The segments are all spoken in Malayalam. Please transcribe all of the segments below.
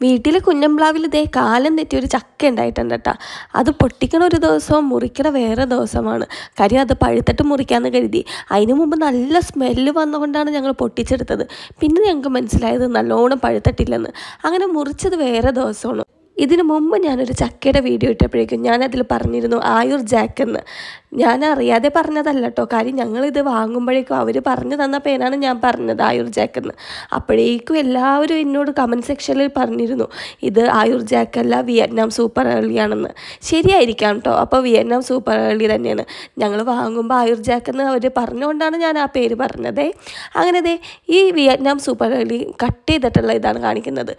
വീട്ടിൽ കുഞ്ഞമ്പ്ലാവിൽ ഇതേ കാലം തെറ്റിയൊരു ചക്ക ഉണ്ടായിട്ടുണ്ട് കേട്ടോ. അത് പൊട്ടിക്കണ ഒരു ദിവസവും മുറിക്കണ വേറെ ദിവസമാണ്. കാര്യം അത് പഴുത്തിട്ട് മുറിക്കാമെന്ന് കരുതി. അതിന് മുമ്പ് നല്ല സ്മെല്ല് വന്നുകൊണ്ടാണ് ഞങ്ങൾ പൊട്ടിച്ചെടുത്തത്. പിന്നെ ഞങ്ങൾക്ക് മനസ്സിലായത് നല്ലോണം പഴുത്തിട്ടില്ലെന്ന്. അങ്ങനെ മുറിച്ചത് വേറെ ദിവസമാണ്. ഇതിനു മുമ്പ് ഞാനൊരു ചക്കയുടെ വീഡിയോ ഇട്ടപ്പോഴേക്കും ഞാനതിൽ പറഞ്ഞിരുന്നു ആയുർ ജാക്ക് എന്ന്. ഞാൻ അറിയാതെ പറഞ്ഞതല്ല കേട്ടോ. കാര്യം ഞങ്ങളിത് വാങ്ങുമ്പോഴേക്കും അവർ പറഞ്ഞു തന്ന പേനാണ് ഞാൻ പറഞ്ഞത് ആയുർ ജാക്ക് എന്ന്. അപ്പോഴേക്കും എല്ലാവരും എന്നോട് കമൻറ്റ് സെക്ഷനിൽ പറഞ്ഞിരുന്നു ഇത് ആയുർ ജാക്ക് അല്ല, വിയറ്റ്നാം സൂപ്പർ ഏർലിയാണെന്ന്. ശരിയായിരിക്കാം കേട്ടോ. അപ്പോൾ വിയറ്റ്നാം സൂപ്പർ ഏർലി തന്നെയാണ്. ഞങ്ങൾ വാങ്ങുമ്പോൾ ആയുർ ജാക്ക് എന്ന് അവർ പറഞ്ഞുകൊണ്ടാണ് ഞാൻ ആ പേര് പറഞ്ഞത്. അങ്ങനെ ഈ വിയറ്റ്നാം സൂപ്പർ ഏർലി കട്ട് ചെയ്തിട്ടുള്ള ഇതാണ് കാണിക്കുന്നത്.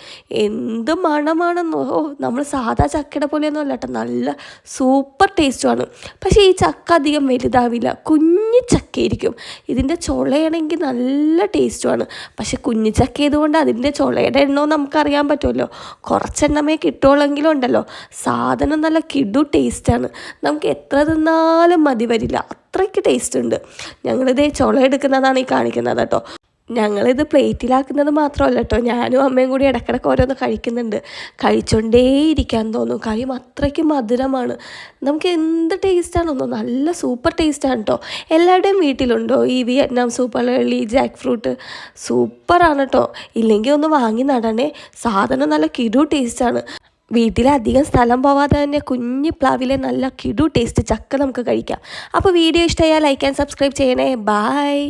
എന്ത് മണമാണെന്നോ! നമ്മൾ സാധാ ചക്കയുടെ പോലെയൊന്നും അല്ല കേട്ടോ, നല്ല സൂപ്പർ ടേസ്റ്റുമാണ്. പക്ഷേ ഈ ചക്ക അധികം വലുതാവില്ല, കുഞ്ഞു ചക്കയായിരിക്കും. ഇതിൻ്റെ ചുളയാണെങ്കിൽ നല്ല ടേസ്റ്റുമാണ്. പക്ഷെ കുഞ്ഞു ചക്ക ആയതുകൊണ്ട് അതിൻ്റെ ചുളയുടെ എണ്ണവും നമുക്കറിയാൻ പറ്റുമല്ലോ. കുറച്ചെണ്ണമേ കിട്ടുള്ളെങ്കിലും ഉണ്ടല്ലോ, സാധനം നല്ല കിടു ടേസ്റ്റാണ്. നമുക്ക് എത്ര തിന്നാലും മതി വരില്ല, അത്രയ്ക്ക് ടേസ്റ്റ് ഉണ്ട്. ഞങ്ങളിതേ ചുള എടുക്കുന്നതാണ് ഈ കാണിക്കുന്നത് കേട്ടോ. ഞങ്ങളിത് പ്ലേറ്റിലാക്കുന്നത് മാത്രമല്ല കേട്ടോ, ഞാനും അമ്മയും കൂടി ഇടയ്ക്കിടയ്ക്ക് ഓരോന്ന് കഴിക്കുന്നുണ്ട്. കഴിച്ചുകൊണ്ടേയിരിക്കാൻ തോന്നും. കാര്യം അത്രയ്ക്ക് മധുരമാണ്. നമുക്ക് എന്ത് ടേസ്റ്റാണെന്നോ, നല്ല സൂപ്പർ ടേസ്റ്റാണ് കേട്ടോ. എല്ലാവരുടെയും വീട്ടിലുണ്ടോ ഈ Vietnam super early Jack fruit? സൂപ്പറാണ് കേട്ടോ. ഇല്ലെങ്കിൽ ഒന്ന് വാങ്ങി നടണേ. സാധനം നല്ല കിടു ടേസ്റ്റാണ്. വീട്ടിലധികം സ്ഥലം പോവാതെ തന്നെ കുഞ്ഞു പ്ലാവിലെ നല്ല കിടു ടേസ്റ്റ് ചക്ക നമുക്ക് കഴിക്കാം. അപ്പോൾ വീഡിയോ ഇഷ്ടമായാൽ ലൈക്ക് ആൻഡ് സബ്സ്ക്രൈബ് ചെയ്യണേ. ബായ്.